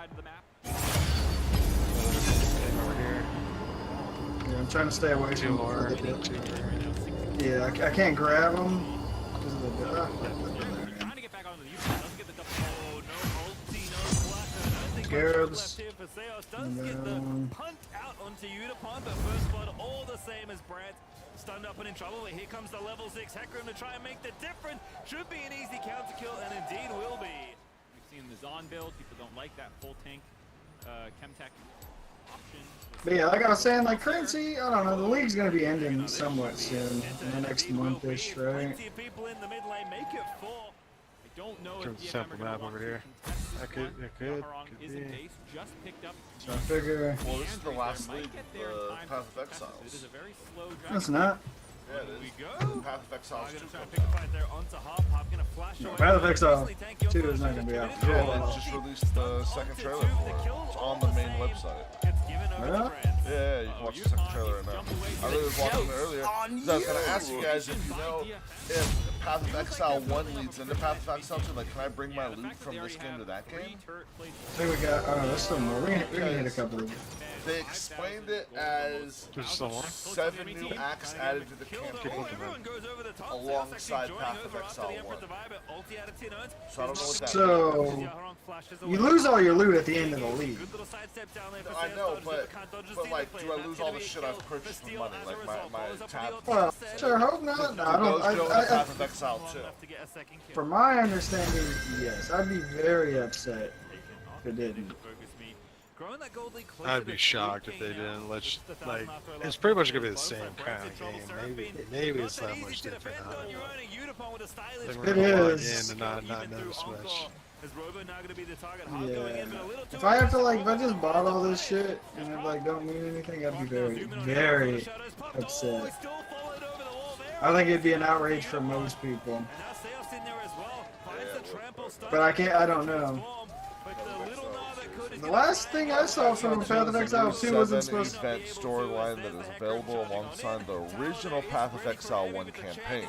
side of the map. Over here. Yeah, I'm trying to stay away Two from more. the Yeah, I can't grab them. Because of the Trying to get back onto the U-turn, doesn't get the double. Oh, no ulti, no flash. I don't think much Scarabs. left here for Seos. Does get the punt out onto Udapon, but first blood all the same as Brad. Stunned up and in trouble, but here comes the level 6 Hecarim to try and make the difference. Should be an easy counter kill, and indeed will be. We've seen the Zon build. People don't like that full tank Chemtech option. But yeah, like I was saying, like currency, I don't know, the league's gonna be ending somewhat soon, in the next month-ish, right? Plenty of people in the mid lane, make it 4. I don't know if There's a DFM sample are gonna map want over to here. contest That could Yaharong be. is in base, just picked up. So I figure Well, this is the last Might league get of there in the time Path to of contest it. It is Exiles. a very slow drive. that's not. Yeah, it Here we is. go. Path of Exiles I'm 2 gonna try and comes pick a out. fight there onto Hop. Hop gonna flash away. Path of Exile Recently tanked 2 Yoko is not gonna be out. for Yeah, minutes. they just released the second trailer for it. It's on the main website. Gets given over Yeah? to Brand. Yeah, you can watch the second trailer right now. I really was watching it earlier. So I was gonna ask you guys if you know if Path of Exile 1 leads into Path of Exile 2, like can I bring my loot from this game to that game? I think we got, oh, there's still more. We're gonna hit a couple of them. They explained it as There's still more. 7 new acts added to the campaign alongside Path of Exile 1. So I don't know what that So, you lose all your loot at the end of the league. I know, but like, do I lose all the shit I've purchased with money? Like my tab. Well, sure, hope not. No, I don't, Those go to I, Path of Exile 2. from my understanding, yes. I'd be very upset if it didn't. I'd be shocked if they didn't. Let's like, it's pretty much gonna be the same kind of game. Maybe it's that much different. I don't know. It is. And not notice much. Yeah. If I have to like, if I just bought all this shit and it like don't mean anything, I'd be very, very upset. I think it'd be an outrage for most people. But I can't, I don't know. The last thing I saw from Path of Exile 2 wasn't supposed to... event storyline that is available alongside the original Path of Exile 1 campaign.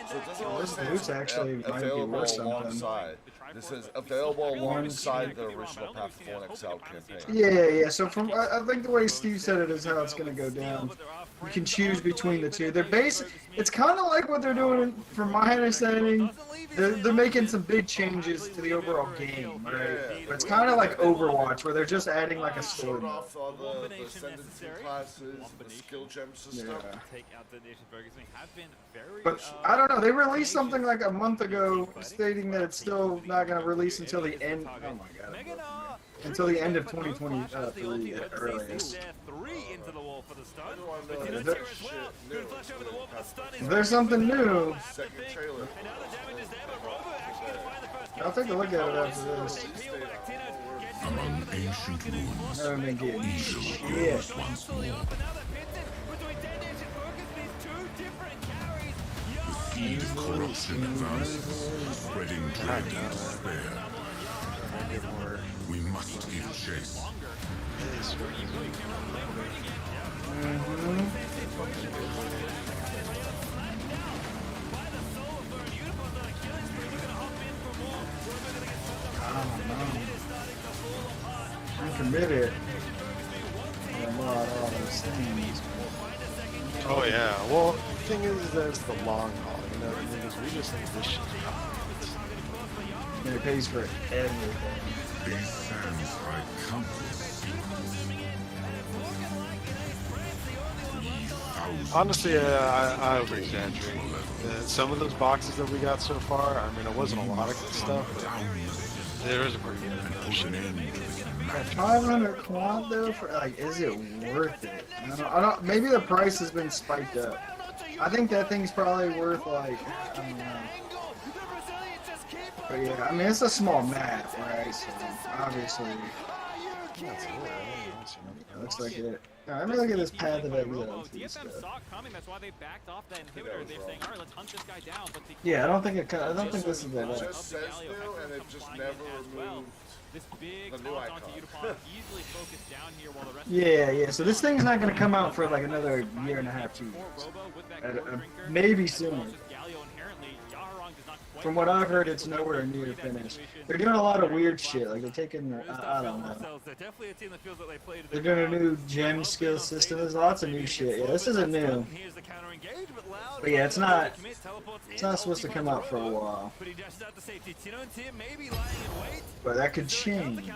So it doesn't really This say loot's actually might be available worth something. alongside. This is available alongside the original Path of 1 Exile campaign. Yeah. So from, I think the way Steve said it is how it's gonna go down. You can choose between the two. They're it's kind of like what they're doing, from my understanding. They're making some big changes to the overall game, right? But it's kind of like Overwatch, where they're just adding like a story Showed mode. off all the ascendancy classes, the skill gem system. Yeah. But But I don't know. They released something like a month ago, stating that it's still not going to release until the end. Oh my god. Until the end of 2023 at earliest. If there's something new, Second trailer. I'll take a look at it after this. Among ancient ruins, I haven't been getting shit. once more, the seed of corruption advances, spreading dread and despair. We must give chase. I'm committed. I bought all those things. Oh yeah. Well, the thing is, that's the long haul. You know, the thing is, we just need this shit out. And it pays for everything. These sands hide countless secrets. Honestly, I over-exaggerate. Some of those boxes that we got so far, I mean, it wasn't a lot of good stuff, but there is a pretty good shit. 500 quad though, for like, is it worth it? I don't. Maybe the price has been spiked up. I think that thing's probably worth like, I don't know. But yeah, I mean it's a small map, right? So obviously, looks like it. Alright, let me look at this Path of Exile stuff. Yeah, I don't think it. I don't think this is that. It just says new and it just never removed the new icon. Yeah. So this thing's not gonna come out for like another year and a half, 2 years. Maybe sooner. from what I've heard, it's nowhere near finished. They're doing a lot of weird shit. Like they're taking, I don't know. They're doing a new gem skill system. There's lots of new shit. Yeah, this isn't new. But yeah, it's not supposed to come out for a while. But that could change.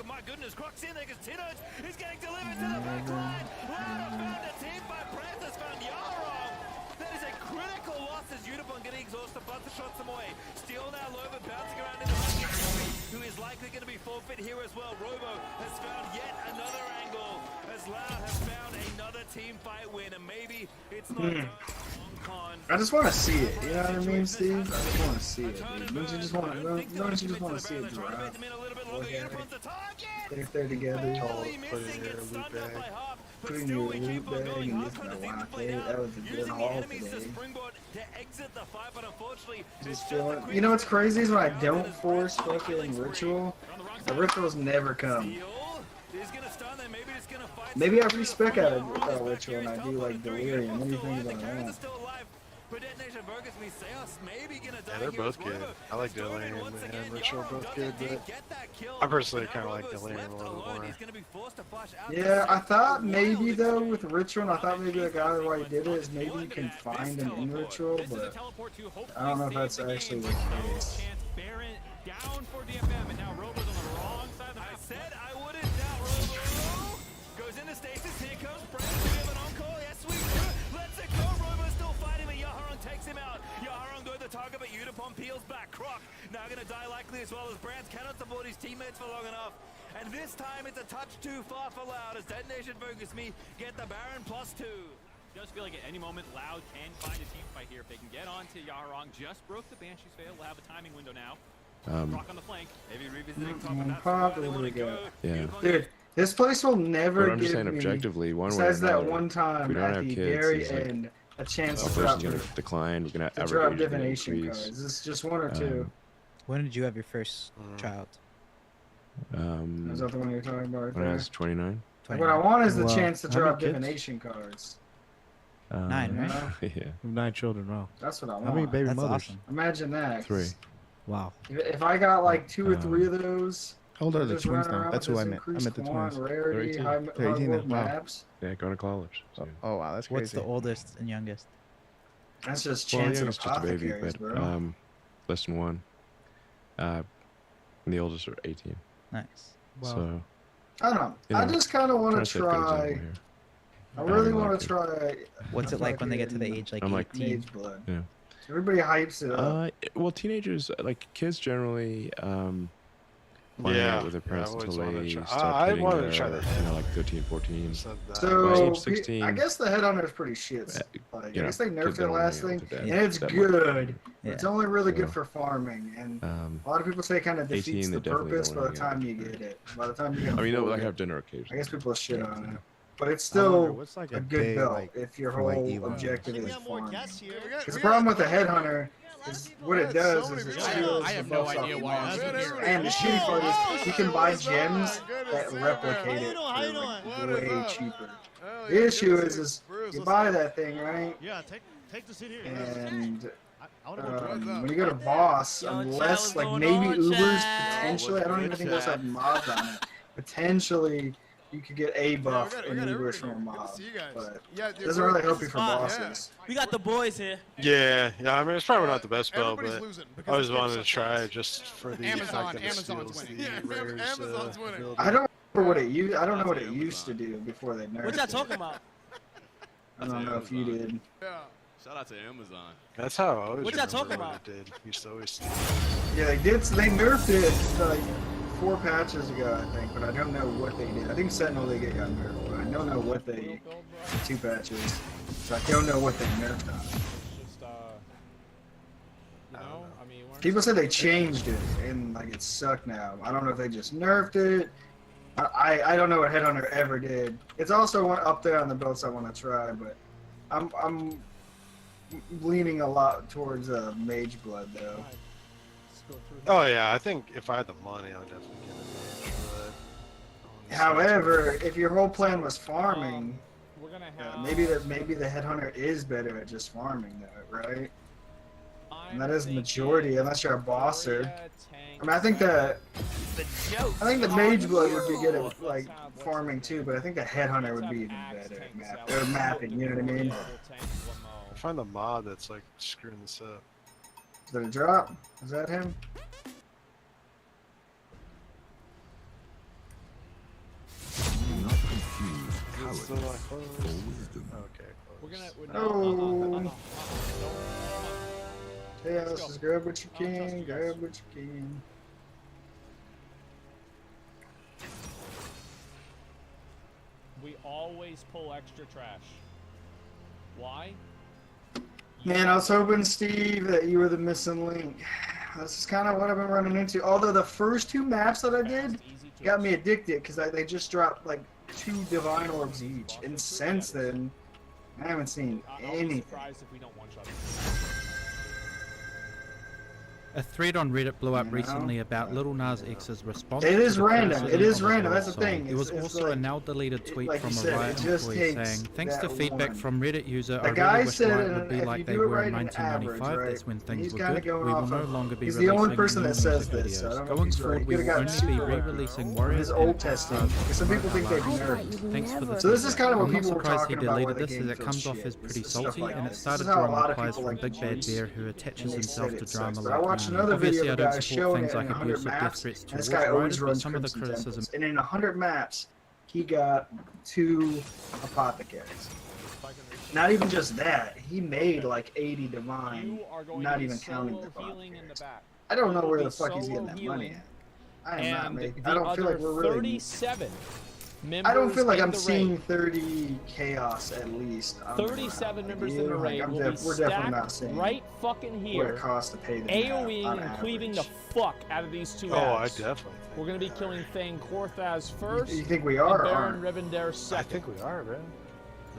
My goodness, Croc's in there because Tinoch is getting delivered to the back line. Loud found a team by Breath has found Yarong. That is a critical loss as Unipon getting exhausted, but the shots them away. Steal now, Loba bouncing around in the back, who is likely going to be forfeit here as well. Robo has found yet another angle as Loud has found another team fight win, and maybe it's not I just want to see it. You know what I mean, Steve? I just want to see it, dude. Don't you just want to see it drop? If they're together, Put it in your loot bag. put it in your loot bag and just rock it. That was a good haul today. Just feeling. You know what's crazy is when I don't force fucking ritual, the rituals never come. Maybe I respec out of ritual and I do like delirium. What do you think about that? Yeah, they're both good. I like Delirium and Ritual both good, but I personally kind of like Delirium a little more. Yeah, I thought maybe though with Ritual, and I thought maybe the guy why he did it is maybe you can find him in Ritual, but I don't know if that's actually the case. Down for DFM, and now Robo's on the wrong side of the map. I said I wouldn't doubt Robo. Goes into stasis, here comes Brent. We have an encore, yes we do. Let's it go, Robo's still fighting, but Yaharon takes him out. Yaharon go to the target, but Unipon peels back. Croc now gonna die likely as well as Brandt cannot support his teammates for long enough. And this time it's a touch too far for Loud as Detonation Focus Me get the Baron +2. Does feel like at any moment Loud can find a team fight here if they can get onto Yaharong. Just broke the Banshee's fail. We'll have a timing window now. Rock on the flank. Maybe revisiting top, and that's Pop, where they what do want we to go. got? Yeah. Dude, this place will never But I'm just give saying me, objectively, one way or besides that another, one if time we don't at have the kids, very it's like end, a chance the to drop, person's gonna decline. We're gonna to average drop age is gonna divination increase. cards. It's just one or two. When did you have your first child? Is that the one you're talking about right When I there? was 29. What I want is the Well, chance to how many drop kids? divination cards. 9, right? Yeah. 9 children, wow. That's what I want. How many baby That's mothers? awesome. Imagine that. 3. Wow. If I got like 2 or 3 of those, How old are the just twins running now? around That's with who I this meant. I increased meant the quant, twins. rarity, They're high, 18. They're 18 hard-world now. Wow. maps. Yeah, going to college. So. Oh wow, that's What's crazy. the oldest and youngest? That's just Well, chance yeah, of it's just a baby, apothecaries, but bro. less than 1. And the oldest are 18. Nice. Wow. So I don't know. you I know, just kind of want trying to to set a good try. example here. I really Having want like to try. What's it like when they get to the age like I'm like 18? Mage Blood. Yeah. Everybody hypes it up. Well, teenagers, like kids generally, find Yeah, out with their yeah, parents I've always until wanted they to try- start I hitting wanted to their, try that. you know, like 13, 14. Said that. So, age 16, I guess the Headhunter is pretty shit. Like, I you guess know, they kids nerfed it don't last really thing, have and to it's that much. good. Yeah. It's only really good So, for farming, and a lot of people say it kind of 18, defeats they the definitely purpose don't by the wanna time get you get it. By the time you get I mean, they'll full like get- have dinner I occasionally. guess people shit on it, but it's I wonder, still what's like a good day, belt like, if your for, like, whole Evo? objective We is got more farming. guests here. Because the problem with the Headhunter is what it does is it people. steals I have the no buffs off idea the why I'm monsters. here. And the shitty part is you can buy gems that How replicate you it doing? How you for like doing? way cheaper. The issue is you buy that thing, right? Yeah, take the seat here. And I want to go join. when you go to boss, Yo, unless chat, like what's maybe going on, Uber's chat? potentially, I don't even think there's like mods on it. Potentially, you could get a buff we in got Uber's everybody from a here. Good to mod, see you guys. but Yeah, it doesn't really help you for bosses. We got the boys here. Yeah, I mean, it's probably not the best belt, Everybody's but losing I because always the game wanted to sucks. try it just for the Amazon- fact that it Amazon's steals winning. the Yeah, rares, Amazon's winning. ability. I don't remember what it used. I don't know what it used to do before they nerfed What y'all it. talking about? I don't know if you did. Yeah. Shout out to Amazon. That's how I always What y'all remember talking what about? it did. Used to always. Yeah, they did. They nerfed it like 4 patches ago, I think, but I don't know what they did. I think Sentinel League got nerfed, but I don't know what they 2 patches. So I don't know what they nerfed on. People said they changed it and like it sucked now. I don't know if they just nerfed it. I don't know what Headhunter ever did. It's also one up there on the belts I want to try, but I'm leaning a lot towards Mage Blood though. Oh yeah, I think if I had the money, I would definitely get it. But However, if your whole plan was farming, We're gonna have maybe the Headhunter is better at just farming though, right? And that is the majority, unless you're a bosser. I mean, I think the Mage Blood would be good at like farming too, but I think the Headhunter would be even better at mapping. You know what I mean? I find the mod that's like screwing this up. Did it drop? Is that him? Not confuse It's still cowardice not closed. for wisdom. Okay, close. Oh. Yeah, let's just grab what you can. Grab what you can. We always pull extra trash. Why? Man, I was hoping, Steve, that you were the missing link. This is kind of what I've been running into. Although the first 2 maps that I did got me addicted because they just dropped like 2 divine orbs each, and since then, I haven't seen I'll be anything. surprised if we don't one-shot. A thread on Reddit blew up recently about Lil Nas X's response. It is to the random. criticism It is of his random. That's love the thing. song. There was It's also a like- now deleted tweet like from you a said, Riot it just employee takes saying, "Thanks to that feedback one." from Reddit user, The I guy really wish said, Riot would be if like you they do it were right in in 1995. average, That's when right, things he's were kinda good. going We will off no of- longer be he's the only releasing person new that says music this, so I videos. don't know if Going he's right. forward, He we could've will gotten only be super lucky. re-releasing Warriors His old and testing. Some people think they've nerfed. Thanks for the So this is kind of what I'm not people were surprised he talking about where deleted the this, game as it feels comes off shit. as pretty It's stuff salty, like and it this. started This is how a drawing lot of replies people from like Big Bad Juice, Bear, who attaches and they himself said to it drama sucks. like But I watched me. another Obviously, video I of a don't guy support showing things it like in 100 abusive death maps, threats and this towards guy always riders, but runs some of the Crimson criticism. Temples. And in 100 maps, he got 2 apothecaries. Not even just that, he made like 80 divine, You are going not to be even counting the solo healing in the apothecaries. back. I don't know You will where be the fuck he's solo getting that money healing, at. I am not and making. the I don't feel like other we're really. 37 members I don't feel like in I'm the seeing raid. 30 chaos at least. 37 members in the raid will be we're definitely not stacked seeing right fucking what it here, costs to pay them AoEing on and cleaving the average. fuck out of these 2 Oh, I ads. definitely think We're gonna be killing Thane Korthaz first, You think we are? and or Baron aren't? Rivendare I second. think we are, man.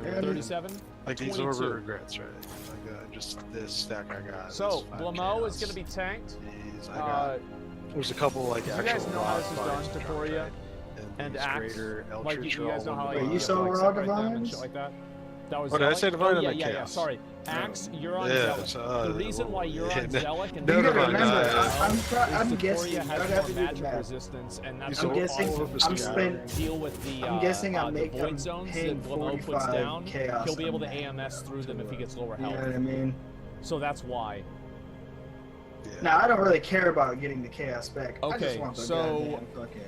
Yeah, I mean, 37? Like these 22. over regrets, right? Like just this stack I got. So, this 5 Blamo is chaos. gonna be tanked. Jeez, I got. There's a couple like do you actual guys know how this is boss done, fights Takoria? dropped, right? And these Axe, greater like Eldritch you guys know how Troll like, Wait, you you have to, saw like, Raw separate them and Divines? shit like that? That was Oh, did I Zealot? say Divine or yeah, the yeah, yeah, Chaos? sorry. Axe, you're on Yeah, Zealot. so, The reason why you're on yeah, Zealot and no, You you're gotta no, on remember, no, Zealot I'm is guessing. Deporia I'd has have more to do the magic math. resistance, and that's I'm how guessing- all of us I'm can spent- deal with the I'm guessing the I'm void zones paying that Blamo puts 45 down. chaos He'll be able to on AMS through them if he gets lower You know health. what I mean? So that's why. Yeah. Now I don't really care about getting the chaos back. I just Okay, want the so- goddamn fucking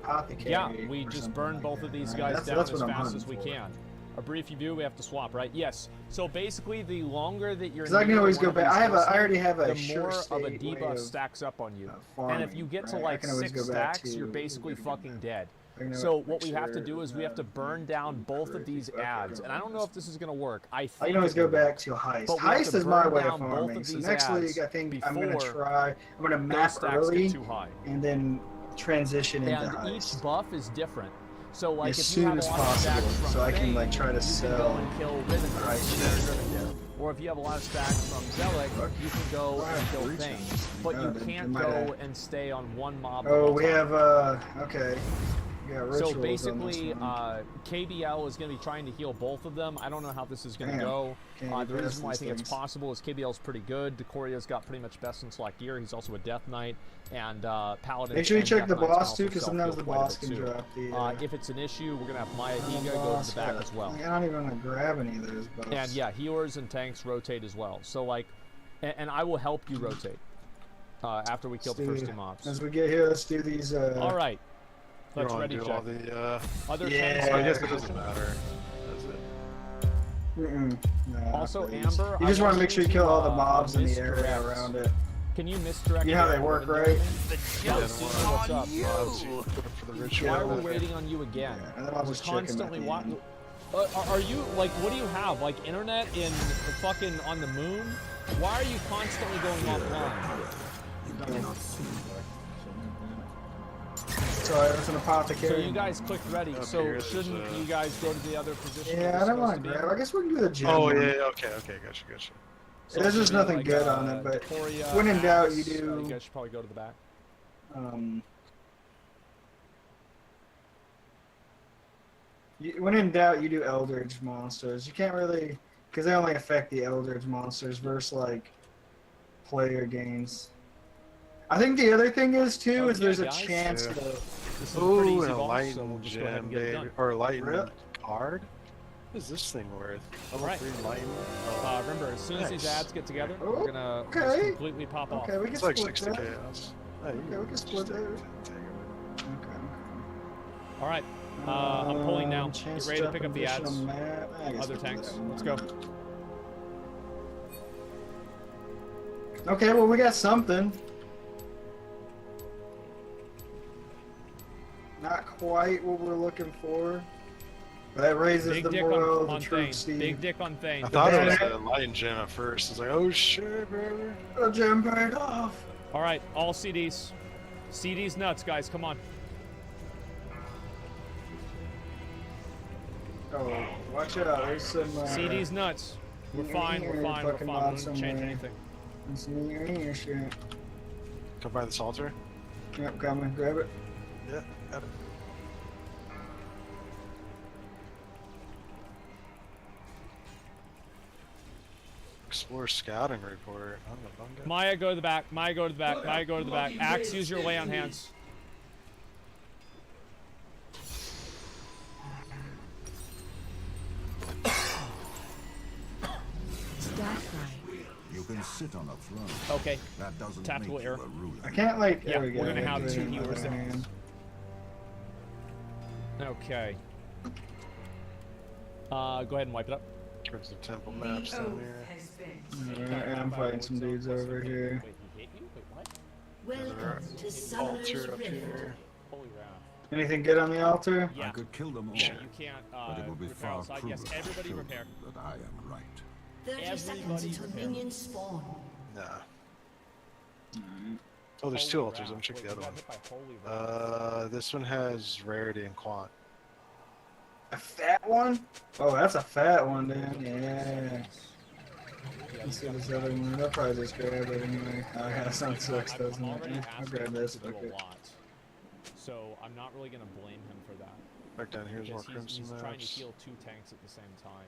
apothecary. Yeah, we or just something burn like both that, of these right? guys That's down what as I'm fast hunting as we for. can. A brief review, we have to swap, right? Yes. So basically, the longer that you're Because I can near always one go of back. these I lists, already have a the sure more of a state way debuff of stacks up on you. farming, And if you get to right? I like can always 6 go back stacks, to you're basically fucking dead. I can So make what we have to sure do is we have to burn down both of these ads. And I don't know if this is going to work. I think I can always it go will. back to heist. But we have Heist to is my burn way of down both farming. of So these next ads league, I think I'm gonna before try. I'm gonna those map stacks early get too high. and then transition into And heist each buff is different. So like as if you soon have as a lot of stacks possible, from so I can Thane, like try to you can go sell. and kill Rivendare. Or if you have a lot of stacks from Zealot, you can go and kill Thane. But you can't go and stay on one mob. the Oh, whole we time. have okay. We got rituals So on this basically, one. KBL is going to be trying to heal both of them. I don't know how this is going to Damn. go. Can't The address reason why I these think it's things. possible is KBL's pretty good. Decoria's got pretty much best in slot gear. He's also a Death Knight. And Paladin. Make sure you and check Death the Knights boss can too, also because self-heal sometimes the quite a boss bit can too. drop the. If it's an issue, we're going to have Maya one Higa go to boss, the back yeah. as well. I don't even want to grab any of those buffs. And yeah, healers and tanks rotate as well. So like, and I will help you rotate after we kill the first 2 mobs. As we get here, let's do these. All right. You Let's wanna ready do check. all the, Other Yeah. tanks I are guess it in doesn't action. matter. Does it? No, Also, not these. Amber, You I just want to make sure you kill all the to, mobs in the area misdirect. around it. Can you misdirect? You know how they the work, window right? thing? Yeah, Let's see what's up. Let's see, put it for the ritual. Why are we waiting on you again? Yeah, and then I'll We're just check 'em at constantly the watching. end. Are you like? What do you have? Like internet in fucking on the moon? Why are you constantly going offline? Sorry, it's an apothecary. So you guys clicked ready. Up So here, shouldn't there's, you guys go to the other position? Yeah, I don't want to grab. I guess we can do the gym. Oh one. yeah, okay, gotcha. There's just nothing good on it, but when in doubt, you do. You guys should probably go to the back. When in doubt, you do Eldritch monsters. You can't really, because they only affect the Eldritch monsters versus like player gains. I think the other thing is too is there's a guys. chance Yeah. to. This is a pretty Ooh, easy and a boss, so lightning we'll just go ahead gem, and get it baby. done. Or a lightning Really? card? What is this thing worth? Level Alright. 3 lightning? Remember, as soon as these Nice. ads get together, Oh, we're gonna just okay. completely pop off. Okay, we can It's like split 60 that. chaos. Hey, Okay, we can split that. Okay. All right, I'm pulling now. Chance Get ready to pick up the position ads. on map. I guess Other we'll do tanks. that one. Let's go. Okay, well we got something. Not quite what we're looking for. But that raises Big the dick morale of on the Thane. troops, Steve. Big dick on Thane. I thought it was bad- a lightning gem at first. I was like, oh shit, baby. Oh, jam paid off. All right, all CDs. CDs nuts, guys. Come on. Oh, watch out. There's some. CDs nuts. We're fine. We're fine. We're Fucking fine. We lots didn't change somewhere. anything. Some ear shit. Come by this altar. Yep, coming. Grab it. Yeah, got it. Explore scouting report. I'm a bunga. Maya, go to the back. Maya, go to the back. Maya, go to the back. Axe, use your lay on hands. You can sit on a throne. Okay. That doesn't Tactical make you error. a ruler. I can't like. Yeah, there we we're go. gonna have There two we go. healers there. Man. Okay. Go ahead and wipe it up. Towards the temple maps down here. Alright, I'm fighting some dudes over here. Wait, he hit you? Wait, what? Welcome to Summoner's Altar up Rift. here. Holy crap. Anything good on the altar? Yeah. I could kill them all, Yeah, you can't but it will be repair far outside. crueler Yes, to everybody show repair. them that I am right. 30 seconds until repair. minions spawn. Nah. Oh, there's two altars. Let me check the other one. This one has rarity and quant. A fat one? Oh, that's a fat one, then. Yeah. Let's see this other one. I'll probably just grab it anyway. Oh, yeah, that sounds sucks, doesn't it? already Yeah, I'll asked grab him this. to do Fuck a it. lot. So I'm not really gonna blame him for that. Back down here's more Because crimson he's trying to maps. heal two tanks at the same time.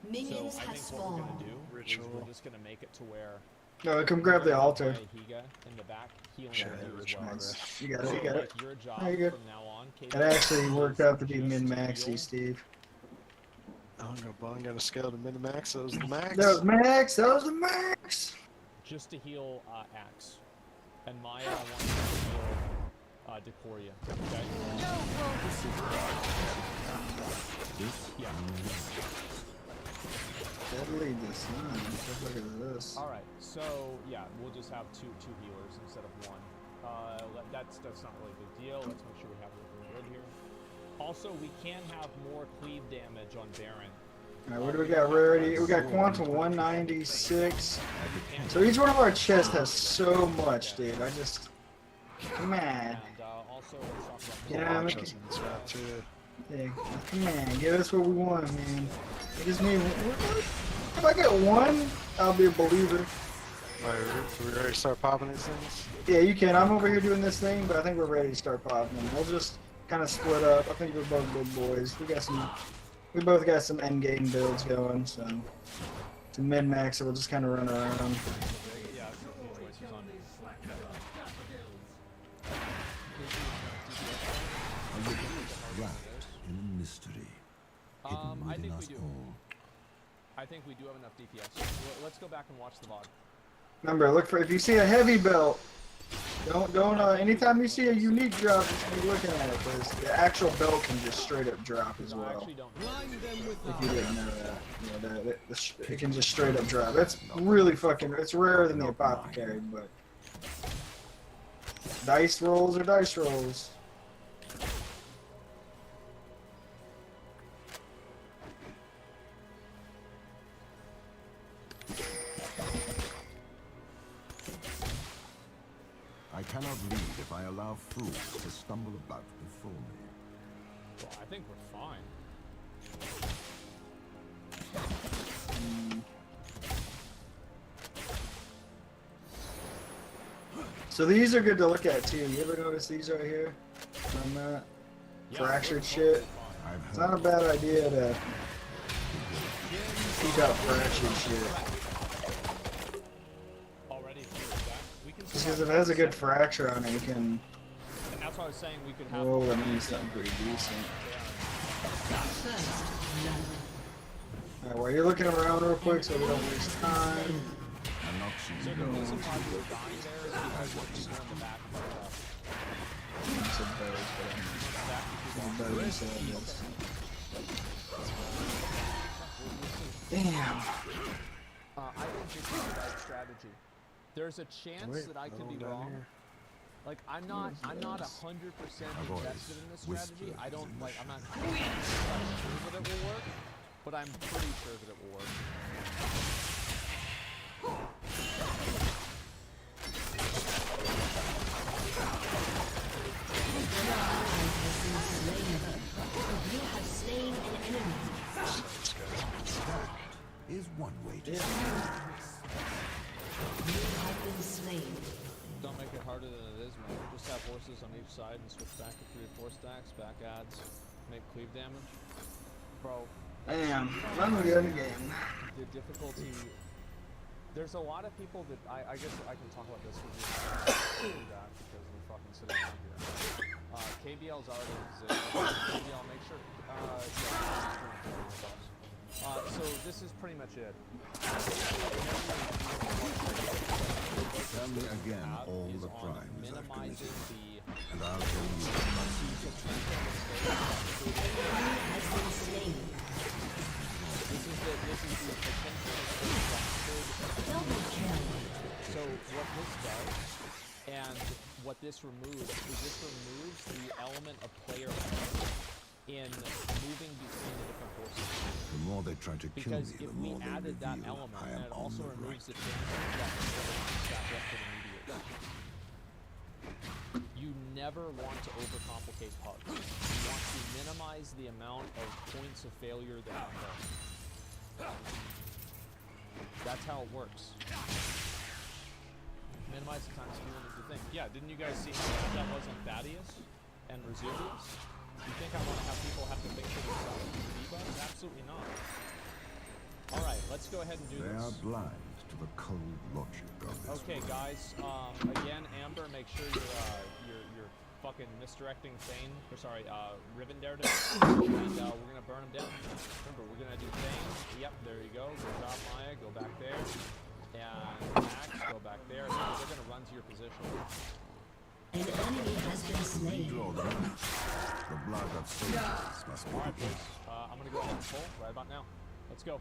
Minions So I have think what we're gonna spawned. do is Ritual. we're just gonna make it to where No, come grab the altar. Higa in the back healing Sure, you as ritual, well. nice. You got it, you got it. Your job There you go. from now on, It actually worked out to be min-maxy, Steve. I'm gonna bung, got a scale to min-max. That was the max. That was max! That was the max! just to heal Axe. And Maya, I want you to heal Decoria. Okay? Yeah. Deadly Design. Look at this. All right. So yeah, we'll just have two healers instead of one. That's not really a big deal. Let's make sure we have everything good here. Also, we can have more cleave damage on Baron. Alright, what do we got? Rarity. We got Quantum 196. So each one of our chests has so much, dude. I just. Come on. And also, let's talk about Yeah, Watch look us in this map too. Yeah, come on, give us what we want, man. We just need. If I get one, I'll be a believer. Alright, we ready to start popping these things? Yeah, you can. I'm over here doing this thing, but I think we're ready to start popping them. We'll just kind of split up. I think we're both big boys. We both got some end game builds going, so to min max, so we'll just kind of run around. Yeah, choices on A little wrapped in a mystery, hidden I within think we us do. all. I think we do have enough DPS. Let's go back and watch the VOD. Remember, look for if you see a heavy belt. Don't. Anytime you see a unique drop, just be looking at it, because the actual belt can just straight up drop as I well. actually don't. If you didn't know that, it can just straight up drop. That's really fucking. It's rarer than the apothecary, but dice rolls are dice rolls. I cannot lead if I allow fools to stumble about before me. Well, I think we're fine. So these are good to look at too. You ever notice these right here? From that fractured shit. It's not a bad idea to keep out fractured shit. because if it has a good fracture on it, you can And that's why I was saying we could have. roll it into something pretty decent. Alright, while you're looking around real quick so we don't waste time. So the reason why we were dying there is because we're people in the back of our Damn. I think this is the right strategy. There's a chance that I could be wrong. Like I'm not 100% invested in this strategy. I don't like. I'm not sure that it will work, but I'm pretty sure that it will work. You have slain an enemy. Is one way to You have been slain. Don't make it harder than it is, man. Just have horses on each side and switch back to 3 or 4 stacks, back adds, make cleave damage. Bro. Damn, I'm good again. The difficulty. There's a lot of people that I guess I can talk about this with you that because we're fucking sitting around here. KBL's already exists. KBL, make sure. So this is pretty much it. tell me again all the crimes I've committed, and I'll tell you. So what this does, and what this removes, is this removes the element of player in moving between the different horses. The more they try to kill me, Because if the we more they added that reveal element, I then am it on also the removes right. the chance that stack up immediate. You never want to overcomplicate pugs. You want to minimize the amount of points of failure that occur. That's how it works. Minimize the time people need to think. Yeah, didn't you guys see how bad that was on Thaddeus and Resilius? You think I want to have people have to think for themselves with debuffs? Absolutely not. Alright, let's go ahead and do They this. are blind to the cold logic of this Okay, world. guys. Again, Amber, make sure you're fucking misdirecting Thane. Or sorry, Riven Daredevil. And we're gonna burn him down. Remember, we're gonna do Thane. Yep, there you go. Good job, Maya. Go back there. And Max, go back there. They're gonna run to your position. An enemy has been slain. Draw them. The blood of soldiers must be Alright, appeased. boys. I'm gonna go ahead and pull right about now. Let's go.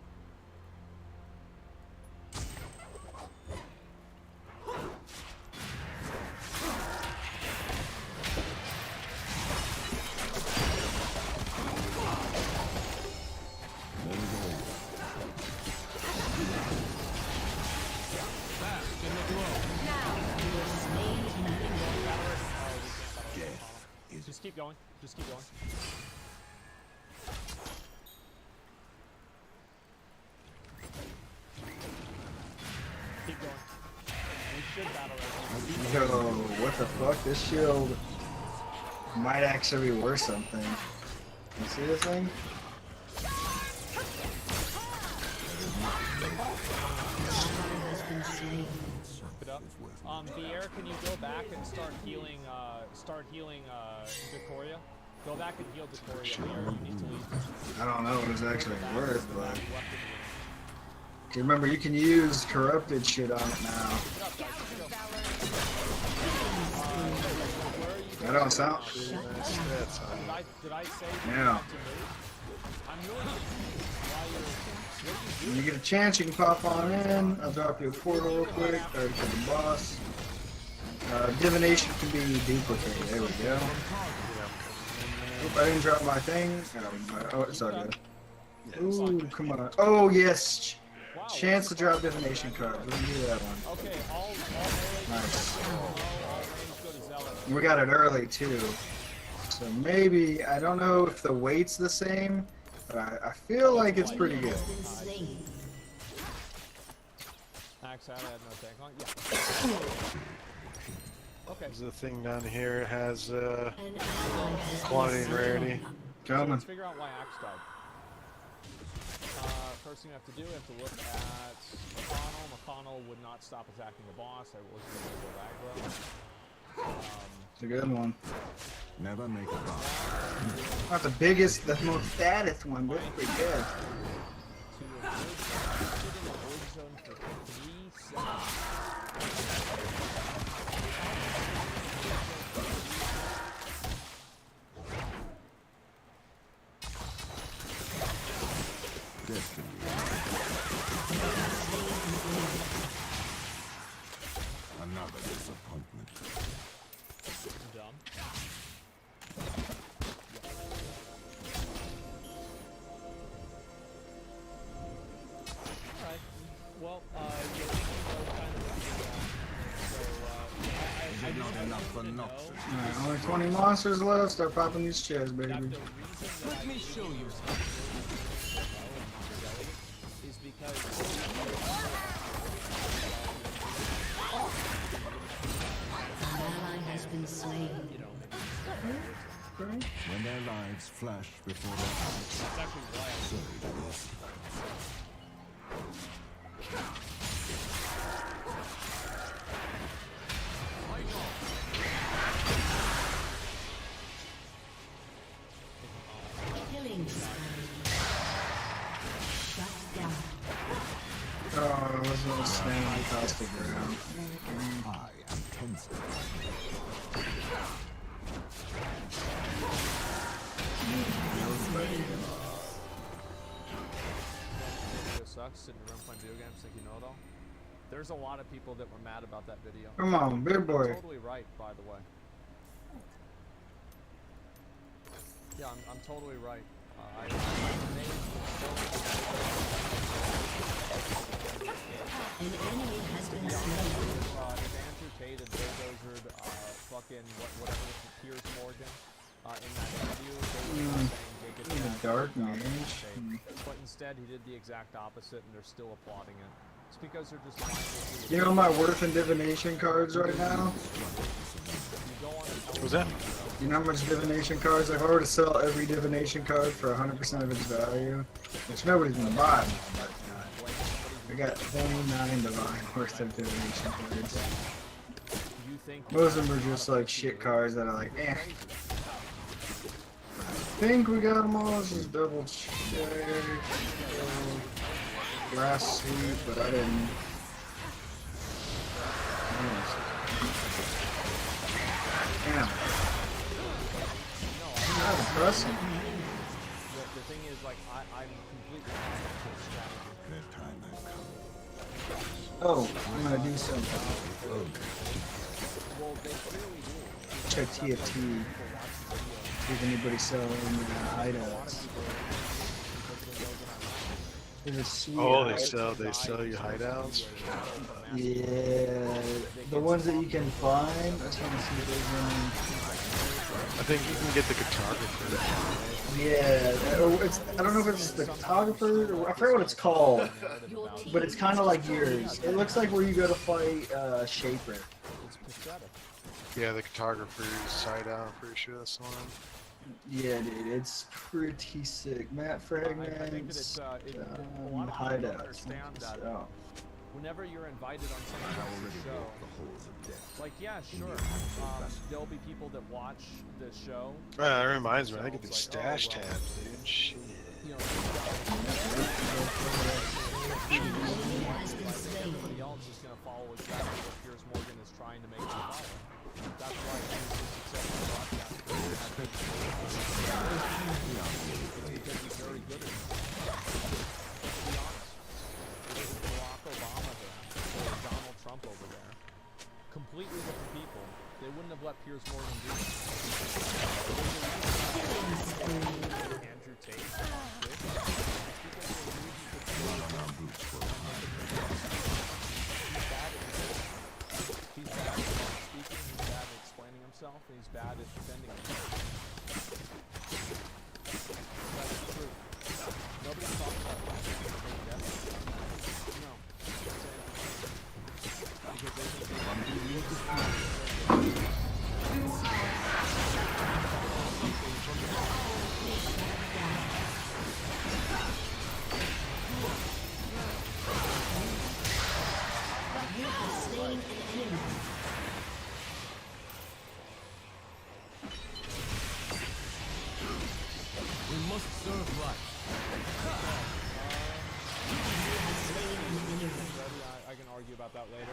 Just keep going. Just keep going. Keep going. We should battle right now. Yo, what the fuck? This shield might actually be worth something. You see this thing? Keep it up. Vier, can you go back and start healing Decoria? Go back and heal Decoria, Vier. You need to leave. I don't know what it's actually worth, but remember you can use corrupted shit on it now. That don't sound. Did I say Yeah. I'm really When you get a chance, you can pop on in. I'll drop you a portal real quick. Or to the boss. Divination can be duplicated. There we go. Oop, I didn't drop my thing. Oh, it's all good. Ooh, come on. Oh, yes. Chance to drop divination cards. We can do that one. Okay, Nice. We got it early, too. So maybe, I don't know if the weight's the same, but I feel like it's pretty good. Max, I had no tank on. Yeah. Okay. There's a thing down here. It has quantity and rarity. Coming. Let's figure out why Axe died. first thing we have to do, we have to look at McConnell. McConnell would not stop attacking the boss. I was going to go aggro. It's a good one. Never make a vow. Not the biggest, the most fattest one, but it's pretty good. Destiny. Another disappointment. Dumb. Alright. Well, you're kind of Not enough for Noxus. Alright, only 20 monsters left. Start popping these chairs, baby. Let me show you is because An ally has been slain. When their lives flash before their eyes. that's actually why So it is. Killing spree. Shut down. Oh, I was gonna stand across the ground. I am tense. It sucks sitting around playing video games think you know it all. There's a lot of people that were mad about that video. Come on, big boy. You're totally right, by the way. Yeah, I'm totally right. I'm amazed An enemy has been slain. if Andrew Tate and Bulldozer, fucking whatever Piers Morgan, in that interview, they were saying they get The that dark job mage. but instead he did the exact opposite, and they're still applauding it. It's because they're just mindlessly. You know my worth in divination cards right now? What was that? You know how much divination cards? If I were to sell every divination card for 100% of its value, which nobody's gonna buy, but I got 29 divine worth of divination cards. Most of them are just like shit cards that are like, eh. I think we got them all. Let's just double check. Grass suit, but I didn't. Damn. That's impressive. The thing is, like, I'm completely strategy. Oh, I'm gonna do something. Well, they clearly do. Check TFT. If anybody selling hideouts. There's a sweet Oh, they hideout. sell you hideouts. Yeah, the ones that you can find. I just want to see if there's any. I think you can get the cartographer. Yeah, it's, I don't know if it's the cartographer, or I forget what it's called, but it's kind of like yours. It looks like where you go to fight Shaper. Yeah, the cartographer's hideout. I'm pretty sure that's the one. Yeah, dude, it's pretty sick. Matt Fragments, I think that it's, a lot of people don't hideouts. understand that. Oh. Whenever you're invited on someone else's show, like, yeah, sure, there'll be people that watch the show. That reminds me, I think it's stash tab, dude. Shit. You know, everybody else is going to follow exactly what Piers Morgan is trying to make them follow. That's why he's a successful broadcaster. Because he's very good at it. Let's be honest. It isn't Barack Obama there, or Donald Trump over there. Completely different people. They wouldn't have let Piers Morgan do it. Andrew Tate. He's bad at speaking, he's bad at explaining himself, and he's bad at defending himself. That's true. Nobody talks about that. No. Because they think slain an enemy. We must serve right. I can argue about that later.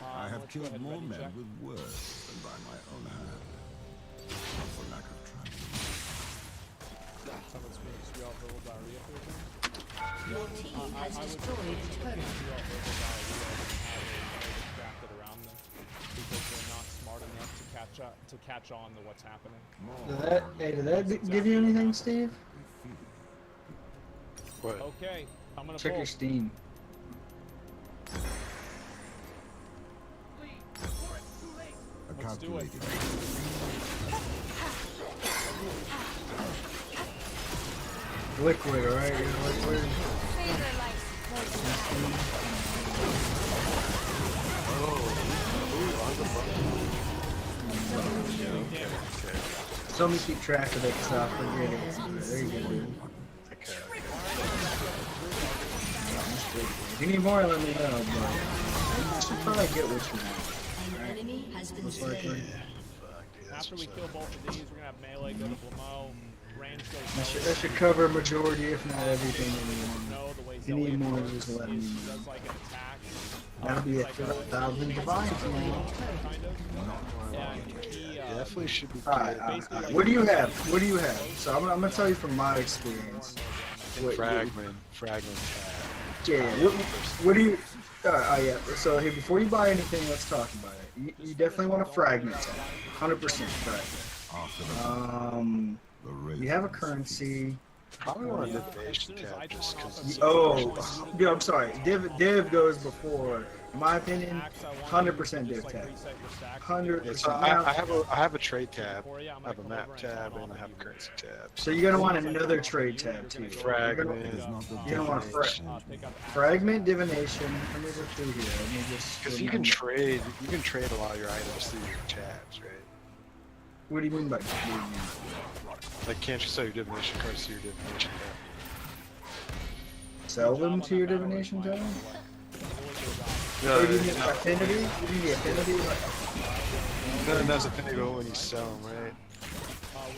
I have Let's go ahead killed and more ready men check. with words than by my own hand. Not for lack of trying. Someone's being spewed out verbal diarrhea for a thing. Your team has destroyed a turret. Distracted around them because they're not smart enough to catch on to what's happening. Did that give you anything, Steve? What? Okay, I'm gonna Check pull. your Steam. A Let's do it. calculated Liquid, alright? You're liquid. So me keep track of it because I forget it. There you go, dude. If you need more, let me know, but you should probably get what you want. An enemy has been Most likely. slain. After we kill both of these, we're gonna have melee go to Blamo, range goes That should cover a majority, if not everything that we want. no, the way If you need more, approaches just let me is know. he does like an attack. That'll be It's it like for 1,000 divines, man. kind of. And he, Definitely should be. Alright. What do you have? What do you have? So I'm gonna tell you from my experience. Fragment. Yeah. What do you? Yeah. So hey, before you buy anything, let's talk about it. You definitely want a fragment tag. 100% fragment. You have a currency. Probably want a divination tab just because. Yeah, I'm sorry. Div goes before. In my opinion, 100% div tab. 100%. So I have a trade tab, I have a map tab, and I have a currency tab. So you're gonna want another trade tab too. Fragment. You're gonna want fragment, divination. Let me look through here. Let me just. Because you can trade a lot of your items through your tabs, right? What do you mean by? Like, can't you sell your divination cards to your divination tab? Sell them to your divination tab? No, Or do you need affinity? You need the affinity? then that's the thing to go when you sell them, right?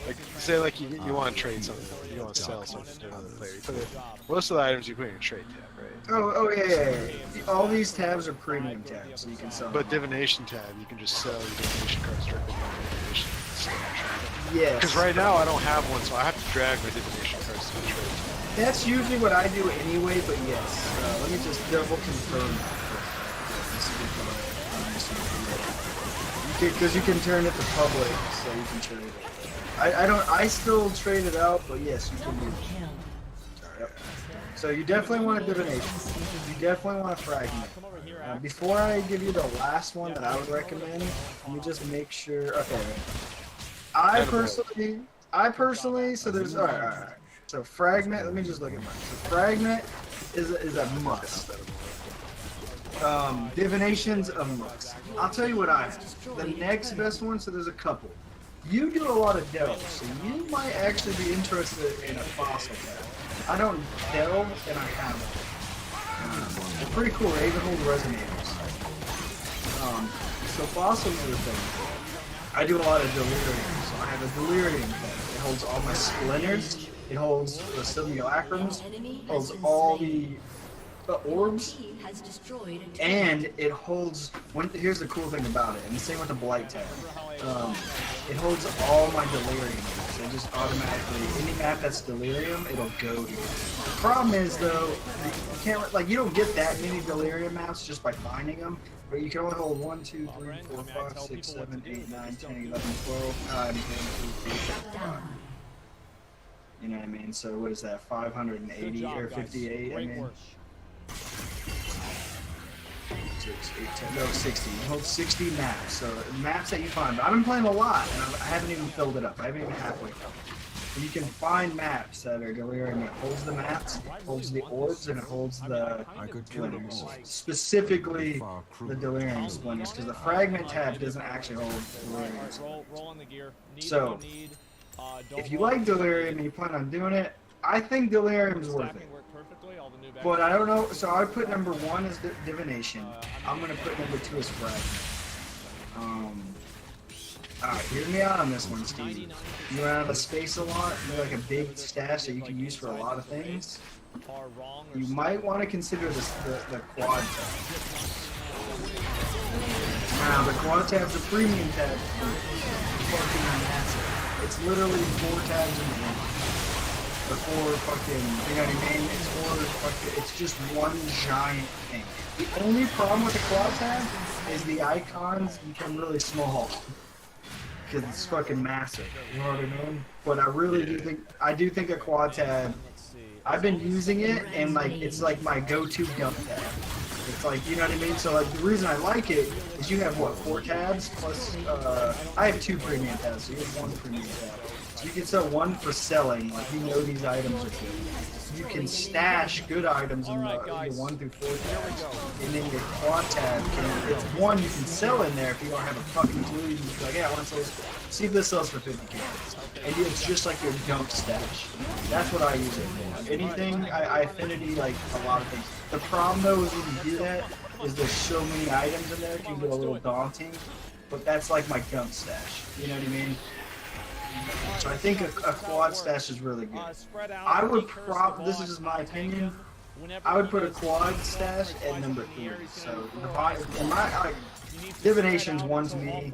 Like, say like you want to trade something, you want to sell something to another player. You put it, most of the items you put in your trade tab, right? Oh yeah. All these tabs are premium tabs, so you can sell. But divination tab, you can just sell your divination cards directly from divination. Yes. Because right now I don't have one, so I have to drag my divination cards to the trade tab. That's usually what I do anyway, but yes. Let me just double confirm that. Because you can turn it to public, so you can trade it. I still trade it out, but yes, you can do it. Yep. So you definitely want a divination. You definitely want a fragment. Before I give you the last one that I would recommend, let me just make sure. Okay. I personally, so there's all right. So fragment. Let me just look at mine. So fragment is a must. Divination's a must. I'll tell you what I have. The next best one. So there's a couple. You do a lot of delve, so you might actually be interested in a fossil tab. I don't delve, and I have it. They're pretty cool. They even hold resonators. So fossils are the thing. I do a lot of delirium, so I have a delirium tab. It holds all my splinters. It holds the simulacrums. Holds all the orbs. And it holds. Here's the cool thing about it, and the same with the blight tab. It holds all my delirium. So it just automatically, any map that's delirium, it'll go to it. The problem is though, you can't you don't get that many delirium maps just by finding them. But you can only hold 1, 2, 3, 4, 5, 6, 7, 8, 9, 10, 11, 12 times 1, 2, 3, 4, 5. You know what I mean? So what is that? 580 or 58? I mean. 6, 8, 10, no, 60. You hold 60 maps. So maps that you find. I've been playing a lot, and I haven't even filled it up. I haven't even halfway filled it. And you can find maps that are delirium. It holds the maps, holds the orbs, and it holds the splinters. Specifically, the delirium splinters, because the fragment tab doesn't actually hold delirium. So, if you like delirium and you plan on doing it, I think Delirium's worth it. Stacking worked perfectly. All the new But I don't know. So I would put number 1 as Divination. I'm gonna put number 2 as Fragment. Alright, hear me out on this one, Steve. You run out of space a lot. You're like a big stash that you can use for a lot of things. are wrong or You might want to consider this the quad tab. Now the quad tab's a premium tab. Fucking massive. It's literally 4 tabs in one. The 4 fucking, you know what I mean? It's 4 fucking, it's just one giant thing. The only problem with the quad tab is the icons become really small. Because it's fucking massive. You know what I mean? But I really do think a quad tab, I've been using it and like it's like my go-to dump tab. It's like, you know what I mean? So like the reason I like it is you have what, 4 tabs plus I have 2 premium tabs, so you have 1 premium tab. So you can sell 1 for selling, like you know these items are good. You can stash good items in the 1 through 4 tabs, and then your quad tab it's 1 you can sell in there if you don't have a fucking clue. You can be like, yeah, I want to sell this. See if this sells for 50k. And it's just like your dump stash. That's what I use it for. Anything, I affinity like a lot of things. The problem though is when you do that, is there's so many items in there, it can get a little daunting. But that's like my dump stash. You know what I mean? So I think a quad stash is really good. I would this is just my opinion, I would put a quad stash at number 3. So Divination's 1 to me.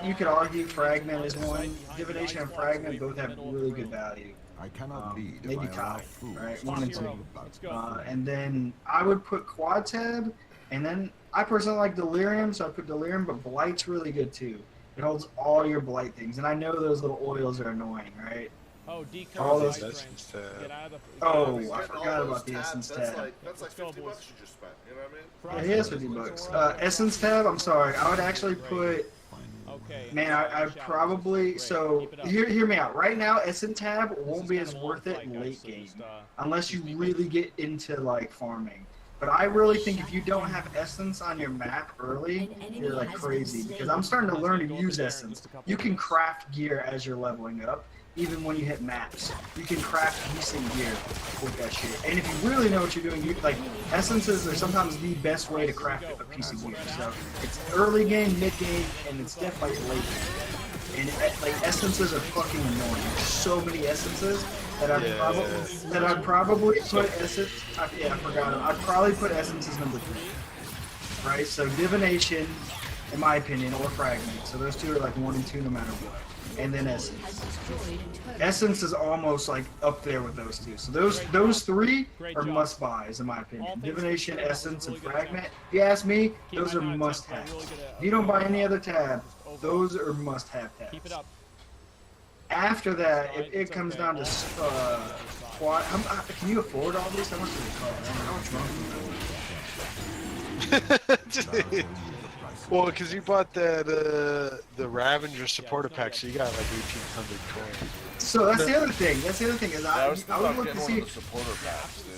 You could argue Fragment is 1. Divination and Fragment both have really good value. I cannot lead Maybe tie, right? 1 and 2. And then I would put quad tab, and then I personally like Delirium, so I put Delirium, but Blight's really good too. It holds all your Blight things, and I know those little oils are annoying, right? Oh, all those. Oh, I Getting forgot all about the those Essence tabs, tab. That's like 50 bucks you just spent. You know what I mean? Yeah, he has 50 bucks. Essence tab. I'm sorry. I would actually put. Man, I probably hear me out. Right now, Essence tab won't be as worth it in late game, unless you really get into like farming. But I really think if you don't have Essence on your map early, you're like crazy. Because I'm starting to learn to use Essence. You can craft gear as you're leveling up, even when you hit maps. You can craft decent gear with that shit. And if you really know what you're doing, like Essences are sometimes the best way to craft a piece of gear. So it's early game, mid game, and it's definitely late game. And like Essences are fucking annoying. There's so many Essences that I'd probably put Essence. Yeah, I forgot it. I'd probably put Essence as number 3. Right. So Divination, in my opinion, or Fragment. So those 2 are like 1 and 2 no matter what. And then Essence. Essence is almost like up there with those 2. So those 3 are must buys in my opinion. Divination, Essence, and Fragment. If you ask me, those are must haves. If you don't buy any other tab, those are must have tabs. Keep it up. After that, it comes down to quad. Can you afford all these? How much do they cost? How much Well, because you bought the Ravager supporter pack, so you got like 1,800 coins. So that's the other thing. Is I would look to see.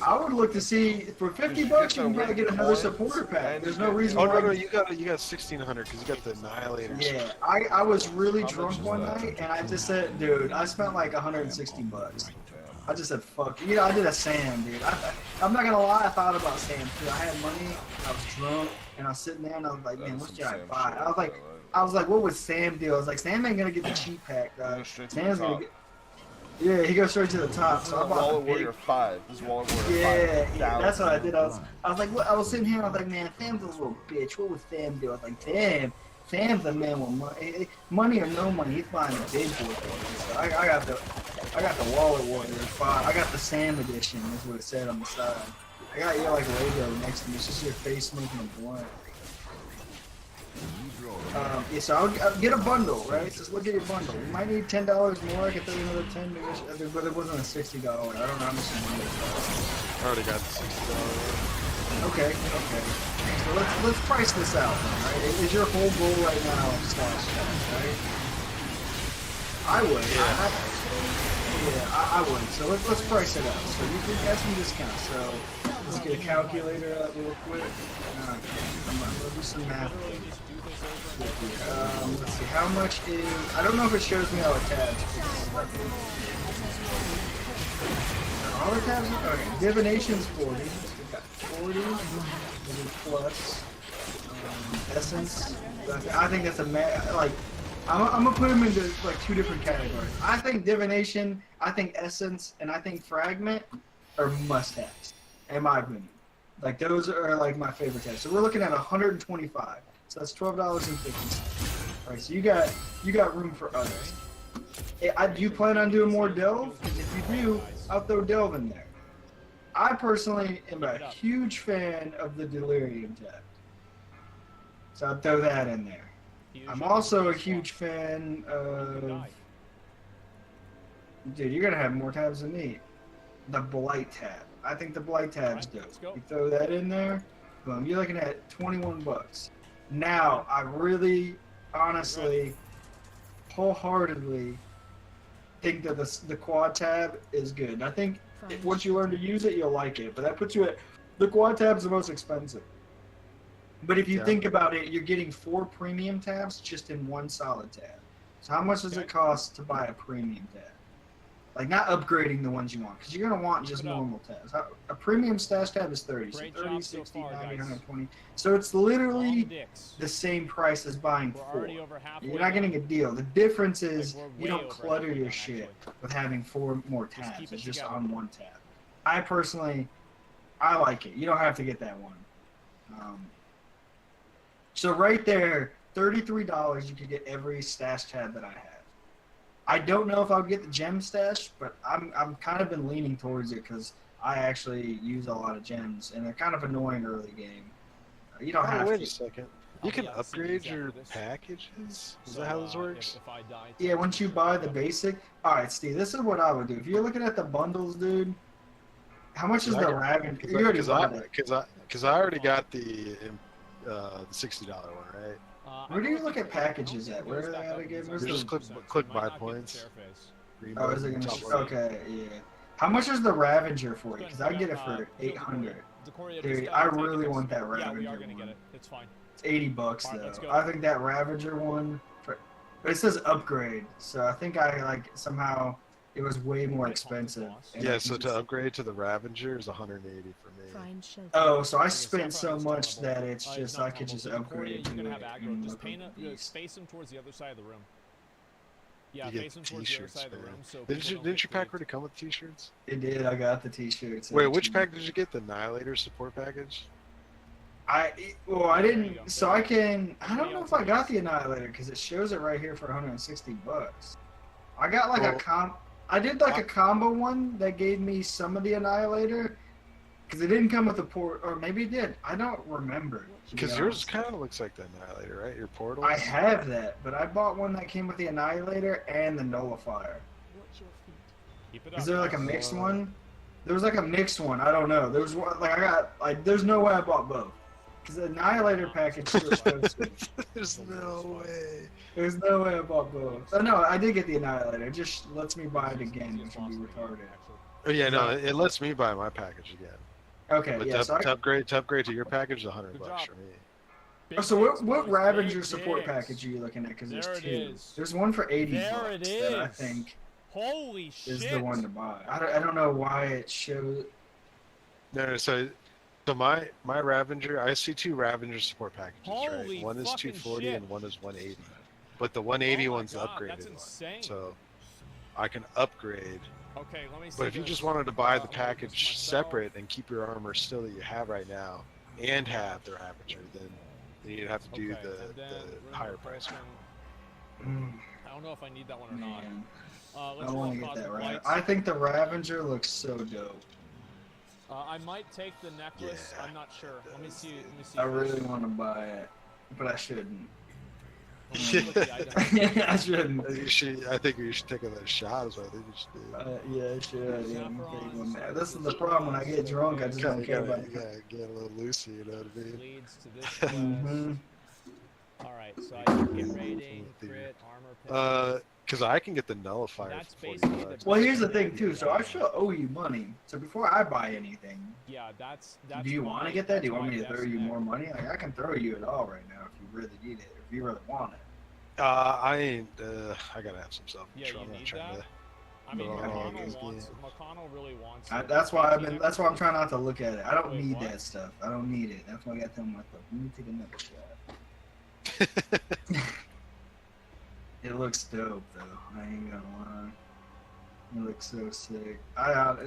I would look to see for 50 bucks you can probably get another supporter pack. There's no reason. Oh no, you got 1,600 because you got the Annihilator. Yeah, I was really drunk one night and I just said, dude, I spent like 160 bucks. I just said, fuck. You know, I did a Sam, dude. I'm not gonna lie, I thought about Sam too. I had money, I was drunk, and I was sitting there and I was like, man, what should I buy? I was like, what would Sam do? I was like, Sam ain't gonna get the cheap pack, dog. Sam's gonna get. Yeah, he goes straight to the top. So I bought Wallet Warrior 5. This is Wallet Warrior 5. Yeah, that's what I did. I was like, what? I was sitting here and I was like, man, Sam's a little bitch. What would Sam do? I was like, damn. Sam's a man with money. Money or no money, he's buying the big boy thing. So I got the Wallet Warrior 5. I got the Sam edition. That's what it said on the side. I got your like logo next to me. It's just your face smoking a blunt. Yeah, so I'll get a bundle, right? Just look at your bundle. You might need $10 more. I can throw you another 10, but it wasn't a $60. I don't know how much money it was. I already got the $60. Okay. So let's price this out, right? Is your whole goal right now stash, right? I would. I would. So let's price it out. So you can get some discounts. So let's get a calculator up real quick. I'm gonna do some math. Let's see. How much is? I don't know if it shows me how attached. All the tabs. Okay, divination's 40. We got 40. Maybe plus essence. I think that's like. I'm gonna put them into like two different categories. I think divination, I think essence, and I think fragment are must-haves, in my opinion. Like those are like my favorite tabs. So we're looking at 125. So that's $12.50. All right, so you got room for others. Do you plan on doing more delve? Because if you do, I'll throw delve in there. I personally am a huge fan of the delirium tab, so I'll throw that in there. I'm also a huge fan of. Dude, you're gonna have more tabs than me. The blight tab. I think the blight tab's dope. You throw that in there, boom. You're looking at 21 bucks. Now, I really, honestly, wholeheartedly think that the quad tab is good. And I think once you learn to use it, you'll like it. But that puts you at the quad tab's the most expensive. But if you think about it, you're getting 4 premium tabs just in one solid tab. So how much does it cost to buy a premium tab? Like not upgrading the ones you want, because you're gonna want just normal tabs. A premium stash tab is 30, so 30, 60, 90, 120. So it's literally the same price as buying 4. You're not getting a deal. The difference is you don't clutter your shit with having 4 more tabs. It's just on one tab. I personally, I like it. You don't have to get that one. So right there, $33, you could get every stash tab that I have. I don't know if I'll get the gem stash, but I'm kind of been leaning towards it because I actually use a lot of gems, and they're kind of annoying early game. You don't have to. Wait a second. You can upgrade your packages? Is that how this works? Yeah, once you buy the basic. All right, Steve, this is what I would do. If you're looking at the bundles, dude, how much is the Raven? You already bought it. Because I already got the $60 one, right? Where do you look at packages at? Where are they at again? You just click buy points. Oh, is it gonna? Okay, yeah. How much is the Ravager for you? Because I get it for 800. Dude, I really want that Ravager one. It's fine. It's 80 bucks though. I think that Ravager one. But it says upgrade, so I think I like somehow it was way more expensive. Yeah, so to upgrade to the Ravager is 180 for me. Oh, so I spent so much that it's just I could just upgrade to it. Just face him towards the other side of the room. Yeah, face him towards the other side of the room. So didn't your pack already come with t-shirts? It did. I got the t-shirts. Wait, which pack did you get? The Annihilator support package? I didn't. So I don't know if I got the Annihilator because it shows it right here for 160 bucks. I got like I did like a combo one that gave me some of the Annihilator, because it didn't come with a port, or maybe it did. I don't remember. Because yours kind of looks like the Annihilator, right? Your portal. I have that, but I bought one that came with the Annihilator and the Nullifier. Is there like a mixed one? There was like a mixed one. I don't know. There was one like I got like. There's no way I bought both. Because the Annihilator package is expensive. There's no way. There's no way I bought both. Oh no, I did get the Annihilator. It just lets me buy it again, which would be retarded. Oh yeah, no, it lets me buy my package again. Okay, but yeah. to upgrade to your package is $100 for me. Oh, so what Ravager support package are you looking at? Because there's 2. There's one for 80 bucks that I think Holy shit. is the one to buy. I don't know why it shows. No, so my Ravager, I see 2 Ravager support packages, Holy right? One is fucking 240 shit. and one is 180. But the 180 one's the upgraded one. So I can upgrade. Okay, let me see. But if you just wanted to buy the package separate and keep your armor still that you have right now and have the Ravager, then you'd have to do the higher price one. I don't know if I need that one or not. I want to get that Ravager. I think the Ravager looks so dope. I might take the necklace. I'm not sure. Let me see. I really want to buy it, but I shouldn't. I shouldn't. I think you should take a shot. Is what I think you should do. Yeah, I should. Yeah, this is the problem. When I get drunk, I just don't care about it. Get a little loosey, you know what I mean? Leads to this All right, so I can get rating, crit, armor. Because I can get the Nullifier for $40. Well, here's the thing too. So I still owe you money. So before I buy anything, yeah, that's. Do you want to get that? Do you want me to throw you more money? Like I can throw you it all right now if you really need it. If you really want it. I ain't. I gotta have some self control. I'm not trying to. I mean, Oh, McConnell really wants. That's why I'm trying not to look at it. I don't need that stuff. I don't need it. That's why I got them with them. Let me take another shot. It looks dope though. I ain't gonna lie. It looks so sick. Let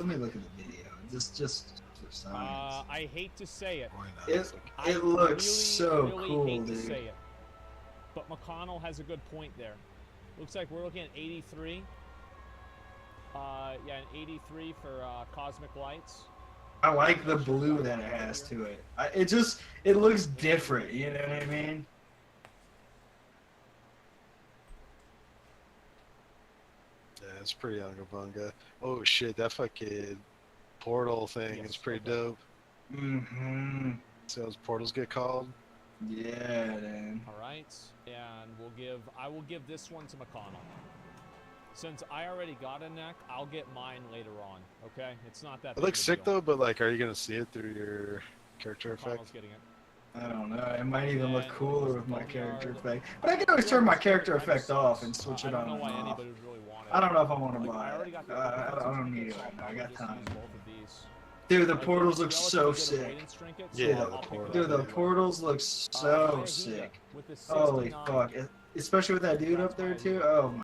me look at the video. Just for science. I hate to say it. It looks so really cool, hate dude. to say it, but McConnell has a good point there. Looks like we're looking at 83. Yeah, an 83 for Cosmic Lights. I like the blue that it has to it. It looks different. You know what I mean? Yeah, it's pretty Ungabunga. Oh shit, that fucking portal thing is pretty dope. Mm-hmm. So those portals get called. Yeah, man. All right, and I will give this one to McConnell. Since I already got a neck, I'll get mine later on. Okay, it's not that. It big looks of a sick deal. though, but like, are you gonna see it through your character McConnell's effect? getting it. I don't know. It might even look cooler with my character effect. But I can always turn my character effect off and switch it on and off. I don't know if I want to buy it. I don't need it right now. I got time. Dude, the portals look so sick. Yeah, Dude, the portals look so sick. Holy fuck. Especially with that dude up there too. Oh my.